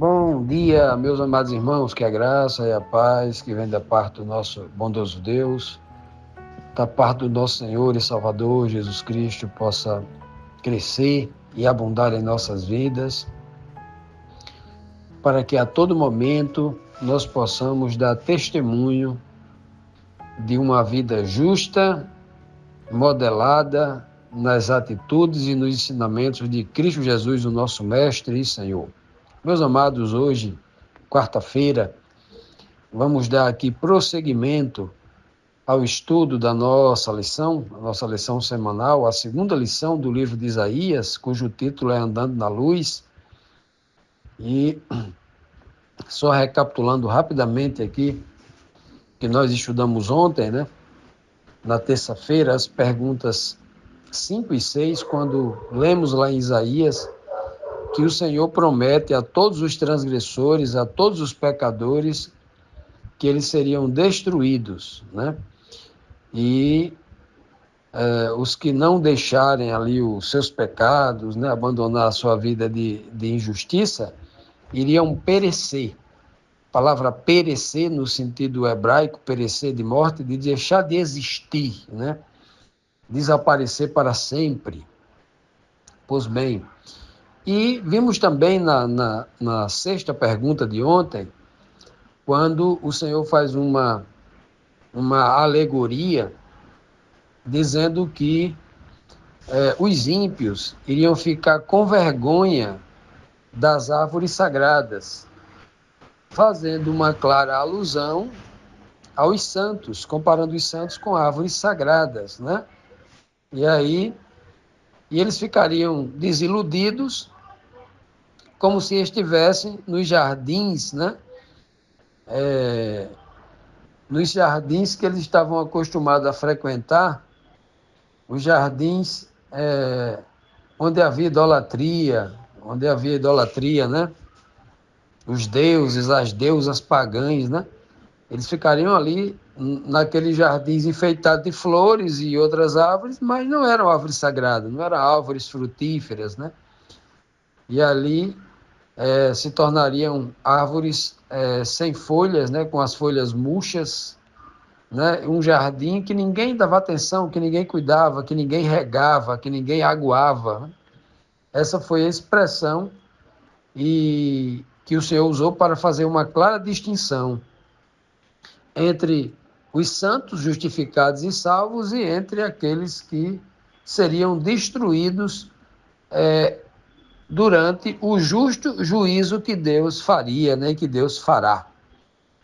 Bom dia, meus amados irmãos, que a graça e a paz que vem da parte do nosso bondoso Deus, da parte do nosso Senhor e Salvador Jesus Cristo, possa crescer e abundar em nossas vidas, para que a todo momento nós possamos dar testemunho de uma vida justa, modelada nas atitudes e nos ensinamentos de Cristo Jesus, o nosso Mestre e Senhor. Meus amados, hoje, quarta-feira, vamos dar aqui prosseguimento ao estudo da nossa lição semanal, a segunda lição do livro de Isaías, cujo título é Andando na Luz. E só recapitulando rapidamente aqui, que nós estudamos ontem, né? Na terça-feira, as perguntas 5 e 6, quando lemos lá em Isaías, que o Senhor promete a todos os transgressores, a todos os pecadores, que eles seriam destruídos, né? E os que não deixarem ali os seus pecados, né, abandonar a sua vida de injustiça, iriam perecer. A palavra perecer, no sentido hebraico, perecer de morte, de deixar de existir, né? Desaparecer para sempre. Pois bem, e vimos também na sexta pergunta de ontem, quando o Senhor faz uma alegoria, dizendo que os ímpios iriam ficar com vergonha das árvores sagradas, fazendo uma clara alusão aos santos, comparando os santos com árvores sagradas, né? E eles ficariam desiludidos, como se estivessem nos jardins, né? Nos jardins que eles estavam acostumados a frequentar, os jardins onde havia idolatria, né? Os deuses, as deusas pagãs, né? Eles ficariam ali naqueles jardins enfeitados de flores e outras árvores, mas não eram árvores sagradas, não eram árvores frutíferas, né? E ali se tornariam árvores sem folhas, né? Com as folhas murchas, né? Um jardim que ninguém dava atenção, que ninguém cuidava, que ninguém regava, que ninguém aguava, né? Essa foi a expressão que o Senhor usou para fazer uma clara distinção entre os santos justificados e salvos e entre aqueles que seriam destruídos durante o justo juízo que Deus faria, né, que Deus fará.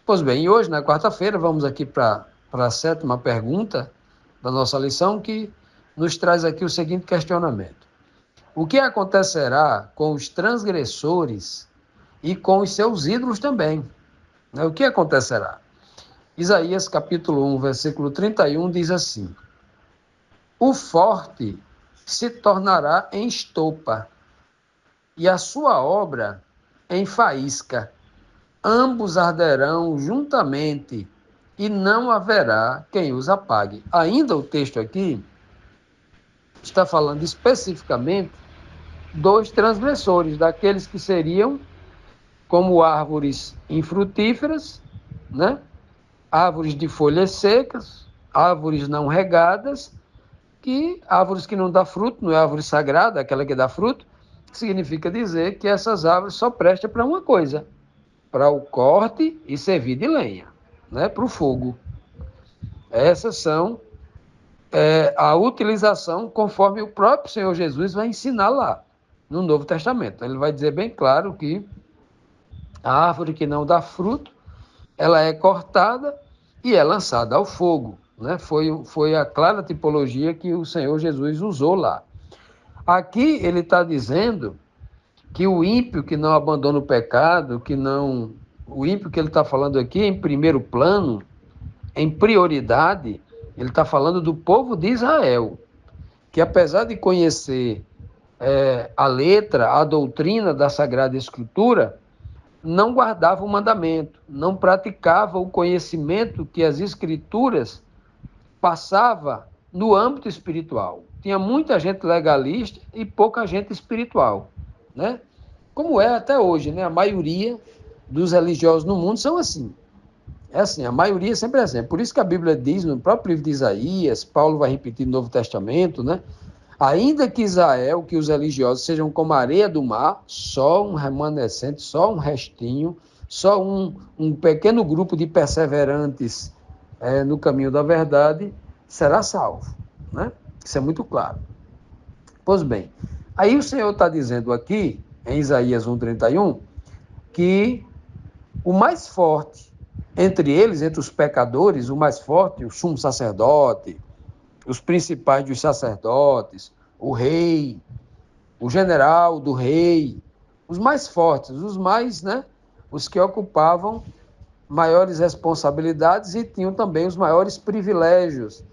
Pois bem, e hoje, na quarta-feira, vamos aqui para a sétima pergunta da nossa lição, que nos traz aqui o seguinte questionamento: o que acontecerá com os transgressores e com os seus ídolos também? O que acontecerá? Isaías capítulo 1, versículo 31 diz assim: o forte se tornará em estopa e a sua obra em faísca. Ambos arderão juntamente e não haverá quem os apague. Ainda o texto aqui está falando especificamente dos transgressores, daqueles que seriam como árvores infrutíferas, né? Árvores de folhas secas, árvores não regadas, árvores que não dão fruto, não é árvore sagrada, aquela que dá fruto, significa dizer que essas árvores só prestam para uma coisa, para o corte e servir de lenha, né? Para o fogo. Essas são a utilização conforme o próprio Senhor Jesus vai ensinar lá no Novo Testamento. Ele vai dizer bem claro que a árvore que não dá fruto, ela é cortada e é lançada ao fogo, né? Foi a clara tipologia que o Senhor Jesus usou lá. Aqui ele está dizendo que o ímpio que não abandona o pecado, o ímpio que ele está falando aqui em primeiro plano, em prioridade, ele está falando do povo de Israel, que apesar de conhecer a letra, a doutrina da Sagrada Escritura, não guardava o mandamento, não praticava o conhecimento que as Escrituras passava no âmbito espiritual. Tinha muita gente legalista e pouca gente espiritual, né? como é até hoje, né? A maioria dos religiosos no mundo são assim. É assim, a maioria sempre é assim. Por isso que a Bíblia diz, no próprio livro de Isaías, Paulo vai repetir no Novo Testamento, né? Ainda que Israel, que os religiosos sejam como a areia do mar, só um remanescente, só um restinho, só um pequeno grupo de perseverantes no caminho da verdade será salvo, né? Isso é muito claro. Pois bem, aí o Senhor está dizendo aqui, em Isaías 1,31, que o mais forte entre eles, entre os pecadores, o mais forte, o sumo sacerdote, os principais dos sacerdotes, o rei, o general do rei, os mais fortes, os mais, né, os que ocupavam maiores responsabilidades e tinham também os maiores privilégios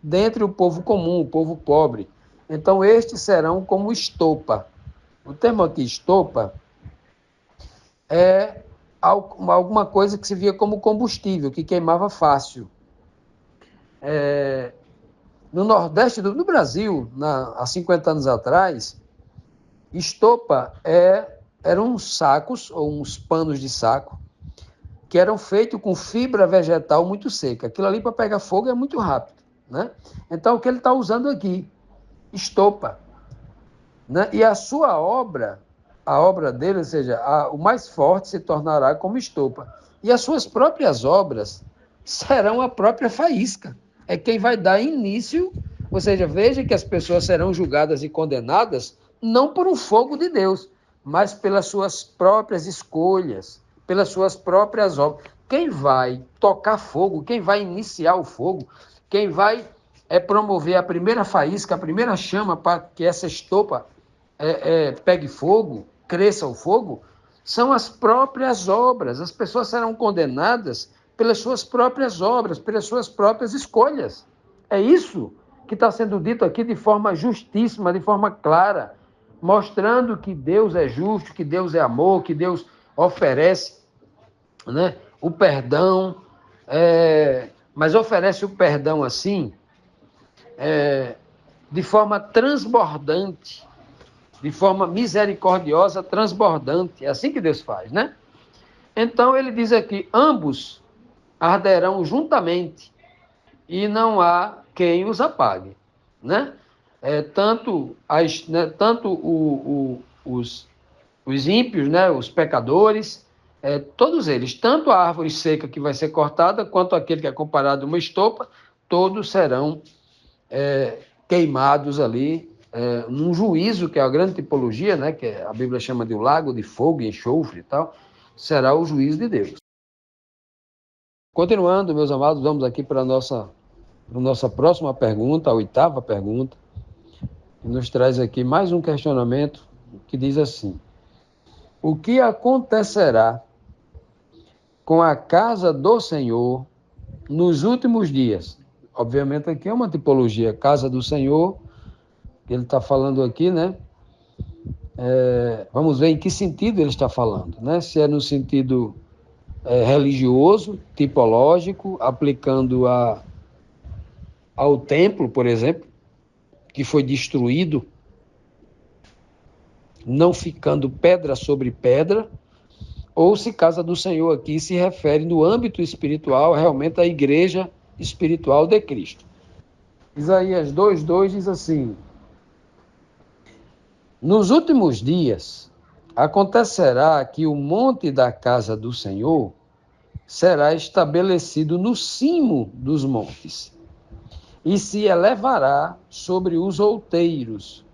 dentre o povo comum, o povo pobre. Então, estes serão como estopa. O termo aqui, estopa, é alguma coisa que se via como combustível, que queimava fácil. No Nordeste do Brasil, há 50 anos atrás, estopa eram uns sacos, ou uns panos de saco, que eram feitos com fibra vegetal muito seca. Aquilo ali, para pegar fogo, é muito rápido, né? Então, o que ele está usando aqui? Estopa. Né? E a sua obra, a obra dele, ou seja, o mais forte se tornará como estopa. E as suas próprias obras serão a própria faísca. É quem vai dar início, ou seja, veja que as pessoas serão julgadas e condenadas não por um fogo de Deus, mas pelas suas próprias escolhas, pelas suas próprias obras. Quem vai tocar fogo, quem vai iniciar o fogo, quem vai promover a primeira faísca, a primeira chama para que essa estopa pegue fogo, cresça o fogo, são as próprias obras. As pessoas serão condenadas pelas suas próprias obras, pelas suas próprias escolhas. É isso que está sendo dito aqui de forma justíssima, de forma clara, mostrando que Deus é justo, que Deus é amor, que Deus oferece, né, o perdão, mas oferece o perdão assim, de forma transbordante, de forma misericordiosa, transbordante. É assim que Deus faz, né? Então ele diz aqui: ambos arderão juntamente e não há quem os apague, né? Os ímpios, né? Os pecadores, todos eles, tanto a árvore seca que vai ser cortada, quanto aquele que é comparado a uma estopa, todos serão queimados ali, num juízo, que é a grande tipologia, né, que a Bíblia chama de um lago de fogo e enxofre e tal, será o juízo de Deus. Continuando, meus amados, vamos aqui para a nossa próxima pergunta, a oitava pergunta, que nos traz aqui mais um questionamento que diz assim: o que acontecerá com a casa do Senhor nos últimos dias? Obviamente aqui é uma tipologia, casa do Senhor, que ele está falando aqui, né? Vamos ver em que sentido ele está falando, né? Se é no sentido religioso, tipológico, aplicando ao templo, por exemplo, que foi destruído, não ficando pedra sobre pedra, ou se casa do Senhor aqui se refere no âmbito espiritual, realmente à igreja espiritual de Cristo. Isaías 2:2 diz assim: nos últimos dias acontecerá que o monte da casa do Senhor será estabelecido no cimo dos montes e se elevará sobre os outeiros.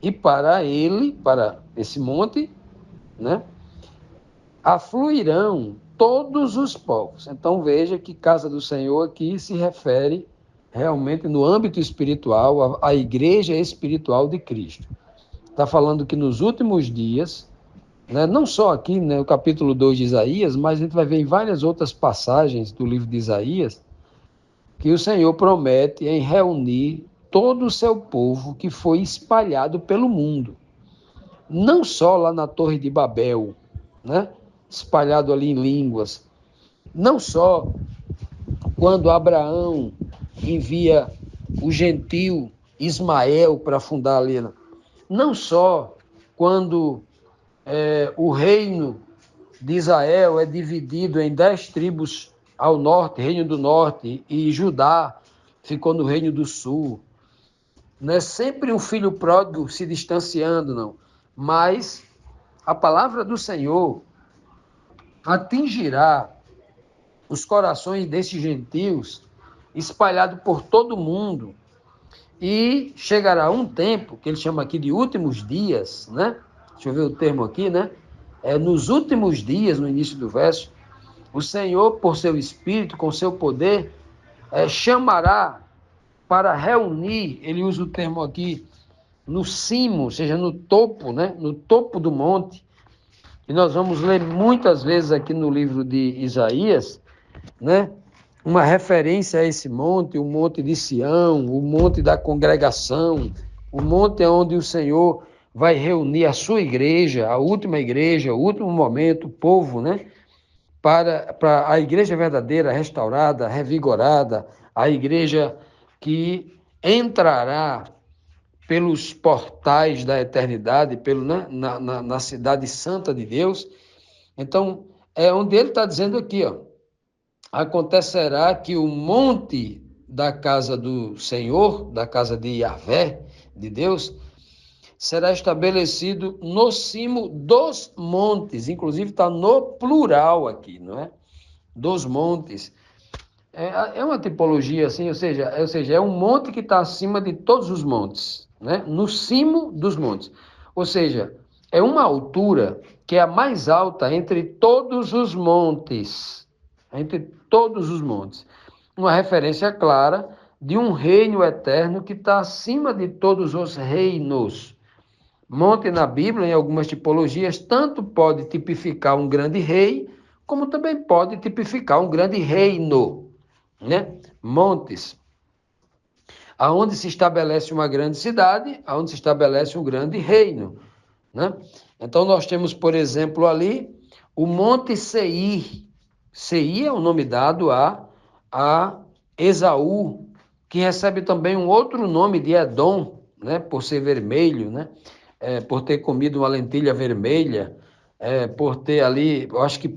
E para esse monte, né, afluirão todos os povos. Então veja que casa do Senhor aqui se refere realmente no âmbito espiritual, à igreja espiritual de Cristo. Está falando que nos últimos dias, né, não só aqui no capítulo 2 de Isaías, mas a gente vai ver em várias outras passagens do livro de Isaías, que o Senhor promete em reunir todo o seu povo que foi espalhado pelo mundo. Não só lá na Torre de Babel, né, espalhado ali em línguas. Não só quando Abraão envia o gentil Ismael para fundar ali. Não só quando o reino de Israel é dividido em 10 tribos ao norte, reino do norte, e Judá ficou no reino do sul. Não é sempre um filho pródigo se distanciando, não. Mas a palavra do Senhor atingirá os corações desses gentios espalhados por todo o mundo. E chegará um tempo, que ele chama aqui de últimos dias, né? Deixa eu ver o termo aqui, né? Nos últimos dias, no início do verso, o Senhor, por seu Espírito, com seu poder, chamará para reunir, ele usa o termo aqui, no cimo, ou seja, no topo, né? No topo do monte. E nós vamos ler muitas vezes aqui no livro de Isaías, né? Uma referência a esse monte, o monte de Sião, o monte da congregação, o monte onde o Senhor vai reunir a sua igreja, a última o último momento, o povo, né? Para a igreja verdadeira, restaurada, revigorada, a igreja que entrará pelos portais da eternidade, né? na cidade santa de Deus. Então, é onde ele está dizendo aqui, ó, acontecerá que o monte da casa do Senhor, da casa de Yahvé, de Deus, será estabelecido no cimo dos montes, inclusive está no plural aqui, não é? Dos montes. É uma tipologia assim, ou seja, é um monte que está acima de todos os montes, né? No cimo dos montes. Ou seja, é uma altura que é a mais alta entre todos os montes. Entre todos os montes. Uma referência clara de um reino eterno que está acima de todos os reinos. Monte na Bíblia, em algumas tipologias, tanto pode tipificar um grande rei, como também pode tipificar um grande reino, né? Montes, aonde se estabelece uma grande cidade, aonde se estabelece um grande reino, né? Então nós temos, por exemplo, ali o Monte Seir. Seir é o nome dado a Esaú, que recebe também um outro nome de Edom, né? Por ser vermelho, né? Por ter comido uma lentilha vermelha, por ter ali, eu acho que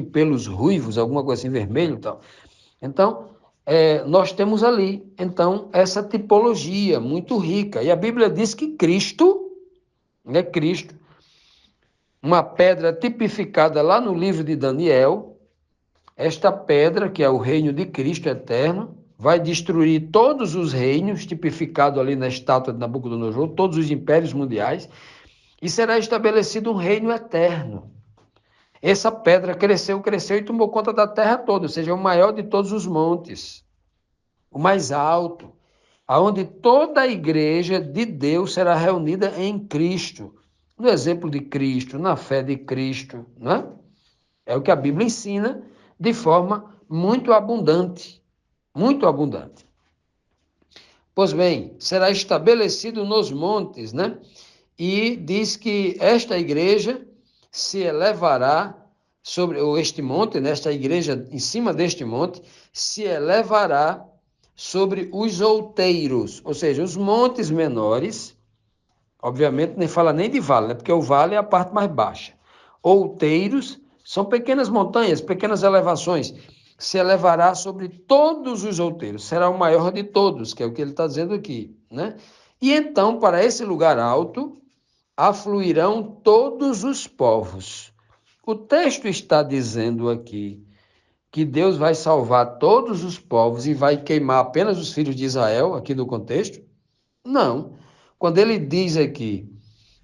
pelos ruivos, alguma coisa assim, vermelho e tal. Então, nós temos ali, então, essa tipologia muito rica. E a Bíblia diz que Cristo, né, Cristo, uma pedra tipificada lá no livro de Daniel, esta pedra, que é o reino de Cristo eterno, vai destruir todos os reinos, tipificado ali na estátua de Nabucodonosor, todos os impérios mundiais, e será estabelecido um reino eterno. Essa pedra cresceu e tomou conta da terra toda, ou seja, é o maior de todos os montes, o mais alto, aonde toda a igreja de Deus será reunida em Cristo, no exemplo de Cristo, na fé de Cristo, né? É o que a Bíblia ensina de forma muito abundante, muito abundante. Pois bem, será estabelecido nos montes, né? E diz que esta igreja se elevará sobre este monte, nesta igreja em cima deste monte, se elevará sobre os outeiros, ou seja, os montes menores, obviamente nem fala nem de vale, né? Porque o vale é a parte mais baixa. Outeiros são pequenas montanhas, pequenas elevações, se elevará sobre todos os outeiros, será o maior de todos, que é o que ele está dizendo aqui, né? E então, para esse lugar alto, afluirão todos os povos. O texto está dizendo aqui que Deus vai salvar todos os povos e vai queimar apenas os filhos de Israel, aqui no contexto? Não. Quando ele diz aqui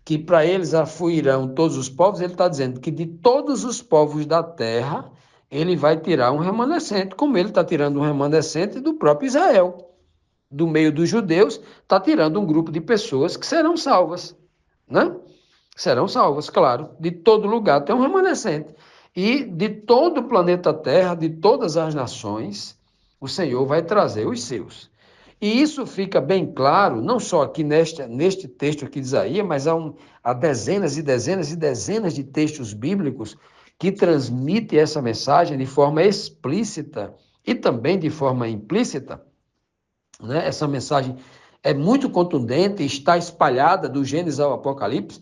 que para eles afluirão todos os povos, ele está dizendo que de todos os povos da terra, ele vai tirar um remanescente, como ele está tirando um remanescente do próprio Israel. Do meio dos judeus, está tirando um grupo de pessoas que serão salvas, né? Serão salvas, claro. De todo lugar tem um remanescente. E de todo o planeta Terra, de todas as nações, o Senhor vai trazer os seus. E isso fica bem claro, não só aqui neste texto aqui de Isaías, mas há dezenas e dezenas e dezenas de textos bíblicos que transmitem essa mensagem de forma explícita e também de forma implícita, né? Essa mensagem é muito contundente, está espalhada do Gênesis ao Apocalipse,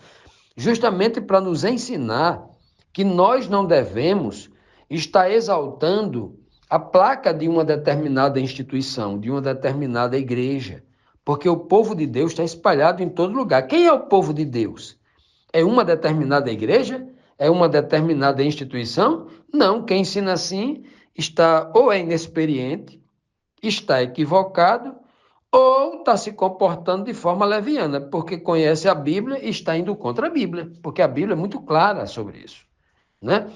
justamente para nos ensinar que nós não devemos estar exaltando a placa de uma determinada instituição, de uma determinada igreja, porque o povo de Deus está espalhado em todo lugar. Quem é o povo de Deus? É uma determinada igreja? É uma determinada instituição? Não, quem ensina assim está ou é inexperiente, está equivocado, ou está se comportando de forma leviana, porque conhece a Bíblia e está indo contra a Bíblia, porque a Bíblia é muito clara sobre isso, né?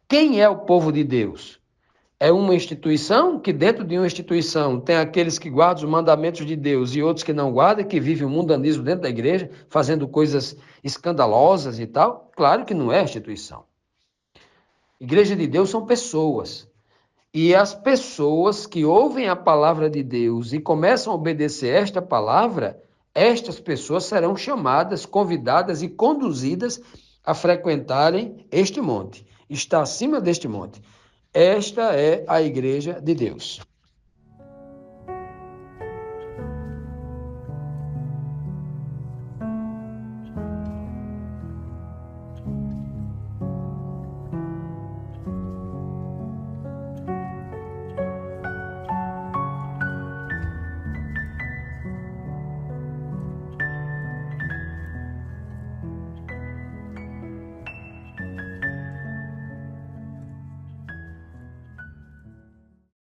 Quem é o povo de Deus? É uma instituição que dentro de uma instituição tem aqueles que guardam os mandamentos de Deus e outros que não guardam, que vivem o mundanismo dentro da igreja, fazendo coisas escandalosas e tal? Claro que não é instituição. Igreja de Deus são pessoas. E as pessoas que ouvem a palavra de Deus e começam a obedecer esta palavra, estas pessoas serão chamadas, convidadas e conduzidas a frequentarem este monte. Está acima deste monte. Esta é a igreja de Deus.